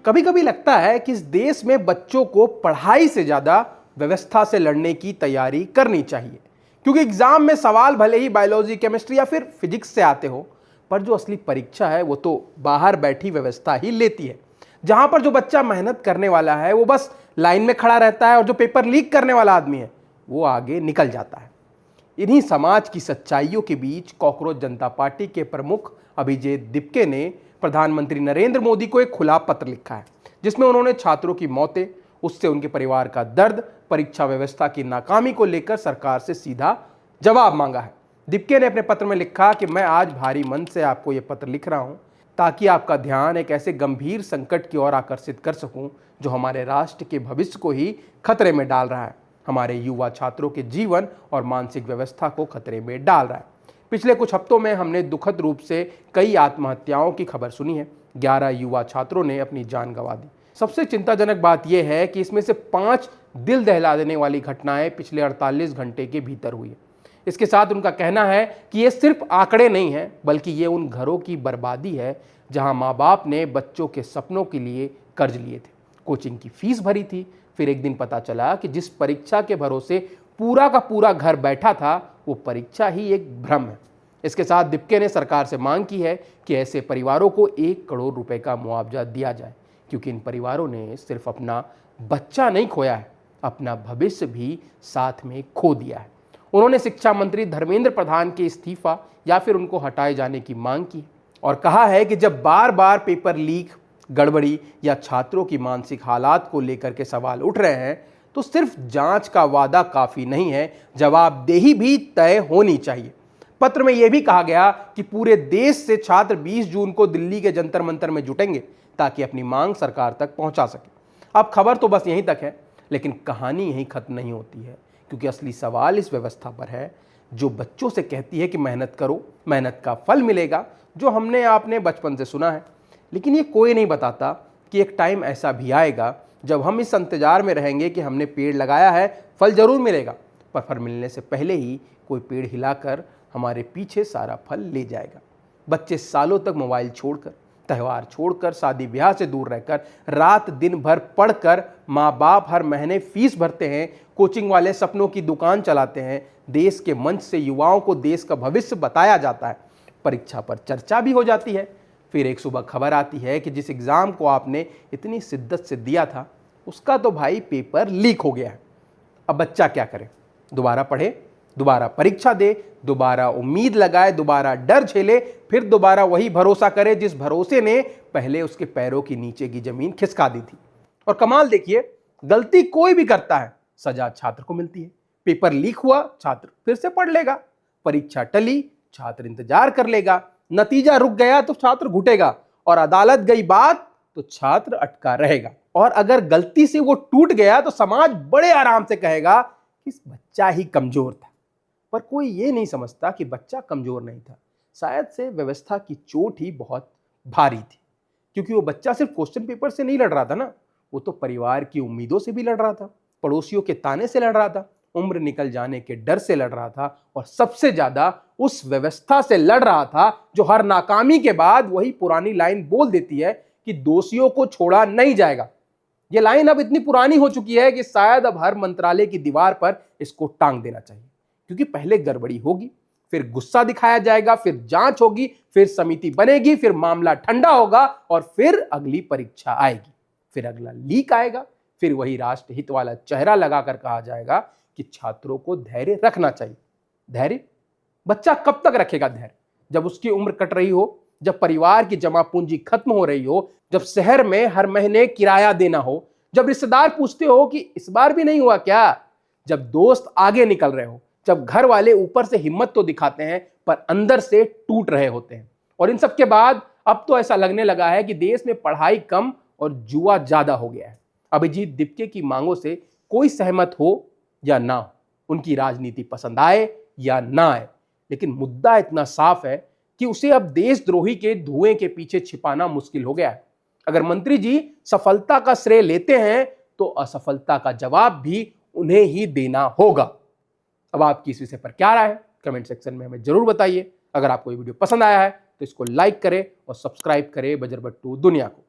कभी कभी लगता है कि इस देश में बच्चों को पढ़ाई से ज्यादा व्यवस्था से लड़ने की तैयारी करनी चाहिए, क्योंकि एग्जाम में सवाल भले ही बायोलॉजी, केमिस्ट्री या फिर फिजिक्स से आते हो, पर जो असली परीक्षा है वो तो बाहर बैठी व्यवस्था ही लेती है, जहां पर जो बच्चा मेहनत करने वाला है वो बस लाइन में खड़ा रहता है और जो पेपर लीक करने वाला आदमी है वो आगे निकल जाता है। इन्हीं समाज की सच्चाइयों के बीच कॉकरोच जनता पार्टी के प्रमुख अभिजीत दिपके ने प्रधानमंत्री नरेंद्र मोदी को एक खुला पत्र लिखा है, जिसमें उन्होंने छात्रों की मौतें, उससे उनके परिवार का दर्द, परीक्षा व्यवस्था की नाकामी को लेकर सरकार से सीधा जवाब मांगा है। दिपके ने अपने पत्र में लिखा कि मैं आज भारी मन से आपको यह पत्र लिख रहा हूं ताकि आपका ध्यान एक ऐसे गंभीर संकट की ओर आकर्षित कर सकूं जो हमारे राष्ट्र के भविष्य को ही खतरे में डाल रहा है, हमारे युवा छात्रों के जीवन और मानसिक व्यवस्था को खतरे में डाल रहा है। पिछले कुछ हफ्तों में हमने दुखद रूप से कई आत्महत्याओं की खबर सुनी है। 11 युवा छात्रों ने अपनी जान गंवा दी। सबसे चिंताजनक बात यह है कि इसमें से 5 दिल दहला देने वाली घटनाएं पिछले 48 घंटे के भीतर हुई है। इसके साथ उनका कहना है कि ये सिर्फ आंकड़े नहीं हैं, बल्कि ये उन घरों की बर्बादी है जहां माँ बाप ने बच्चों के सपनों के लिए कर्ज लिए थे, कोचिंग की फीस भरी थी, फिर एक दिन पता चला कि जिस परीक्षा के भरोसे पूरा का पूरा घर बैठा था वो परीक्षा ही एक भ्रम है। इसके साथ दिपके ने सरकार से मांग की है कि ऐसे परिवारों को 1 करोड़ रुपए का मुआवजा दिया जाए, क्योंकि इन परिवारों ने सिर्फ अपना बच्चा नहीं खोया है, अपना भविष्य भी साथ में खो दिया है। उन्होंने शिक्षा मंत्री धर्मेंद्र प्रधान के इस्तीफा या फिर उनको हटाए जाने की मांग की और कहा है कि जब बार बार पेपर लीक, गड़बड़ी या छात्रों की मानसिक हालात को लेकर के सवाल उठ रहे हैं तो सिर्फ जांच का वादा काफी नहीं है, जवाबदेही भी तय होनी चाहिए। पत्र में यह भी कहा गया कि पूरे देश से छात्र 20 जून को दिल्ली के जंतर मंतर में जुटेंगे ताकि अपनी मांग सरकार तक पहुंचा सके। अब खबर तो बस यहीं तक है, लेकिन कहानी यहीं खत्म नहीं होती है, क्योंकि असली सवाल इस व्यवस्था पर है जो बच्चों से कहती है कि मेहनत करो, मेहनत का फल मिलेगा, जो हमने आपने बचपन से सुना है। लेकिन ये कोई नहीं बताता कि एक टाइम ऐसा भी आएगा जब हम इस इंतजार में रहेंगे कि हमने पेड़ लगाया है, फल जरूर मिलेगा, पर फल मिलने से पहले ही कोई पेड़ हिलाकर हमारे पीछे सारा फल ले जाएगा। बच्चे सालों तक मोबाइल छोड़कर, त्यौहार छोड़कर, शादी ब्याह से दूर रहकर, रात दिन भर पढ़कर, माँ बाप हर महीने फीस भरते हैं, कोचिंग वाले सपनों की दुकान चलाते हैं, देश के मंच से युवाओं को देश का भविष्य बताया जाता है, परीक्षा पर चर्चा भी हो जाती है, फिर एक सुबह खबर आती है कि जिस एग्जाम को आपने इतनी शिद्दत से दिया था उसका तो भाई पेपर लीक हो गया है। अब बच्चा क्या करे? दोबारा पढ़े, दोबारा परीक्षा दे, दोबारा उम्मीद लगाए, दोबारा डर झेले, फिर दोबारा वही भरोसा करे जिस भरोसे ने पहले उसके पैरों के नीचे की जमीन खिसका दी थी। और कमाल देखिए, गलती कोई भी करता है, सजा छात्र को मिलती है। पेपर लीक हुआ, छात्र फिर से पढ़ लेगा, परीक्षा टली, छात्र इंतजार कर लेगा, नतीजा रुक गया तो छात्र घुटेगा, और अदालत गई बात तो छात्र अटका रहेगा। और अगर गलती से वो टूट गया तो समाज बड़े आराम से कहेगा कि बच्चा ही कमजोर था। पर कोई ये नहीं समझता कि बच्चा कमजोर नहीं था, शायद से व्यवस्था की चोट ही बहुत भारी थी, क्योंकि वो बच्चा सिर्फ क्वेश्चन पेपर से नहीं लड़ रहा था ना, वो तो परिवार की उम्मीदों से भी लड़ रहा था, पड़ोसियों के ताने से लड़ रहा था, उम्र निकल जाने के डर से लड़ रहा था, और सबसे ज्यादा उस व्यवस्था से लड़ रहा था जो हर नाकामी के बाद वही पुरानी लाइन बोल देती है कि दोषियों को छोड़ा नहीं जाएगा। यह लाइन अब इतनी पुरानी हो चुकी है कि शायद अब हर मंत्रालय की दीवार पर इसको टांग देना चाहिए, क्योंकि पहले गड़बड़ी होगी, फिर गुस्सा दिखाया जाएगा, फिर जांच होगी, फिर समिति बनेगी, फिर मामला ठंडा होगा, और फिर अगली परीक्षा आएगी, फिर अगला लीक आएगा, फिर वही राष्ट्र हित वाला चेहरा लगाकर कहा जाएगा कि छात्रों को धैर्य रखना चाहिए। धैर्य? बच्चा कब तक रखेगा धैर्य? जब उसकी उम्र कट रही हो, जब परिवार की जमा पूंजी खत्म हो रही हो, जब शहर में हर महीने किराया देना हो, जब रिश्तेदार पूछते हो कि इस बार भी नहीं हुआ क्या, जब दोस्त आगे निकल रहे हो, जब घर वाले ऊपर से हिम्मत तो दिखाते हैं पर अंदर से टूट रहे होते हैं। और इन सब के बाद अब तो ऐसा लगने लगा है कि देश में पढ़ाई कम और जुआ ज्यादा हो गया है। अभिजीत दिपके की मांगों से कोई सहमत हो या ना हो, उनकी राजनीति पसंद आए या ना आए, लेकिन मुद्दा इतना साफ है कि उसे अब देशद्रोही के धुएं के पीछे छिपाना मुश्किल हो गया है। अगर मंत्री जी सफलता का श्रेय लेते हैं तो असफलता का जवाब भी उन्हें ही देना होगा। अब आपकी इस विषय पर क्या राय है, कमेंट सेक्शन में हमें जरूर बताइए। अगर आपको ये वीडियो पसंद आया है तो इसको लाइक करें और सब्सक्राइब करें बजरबट्टू दुनिया को।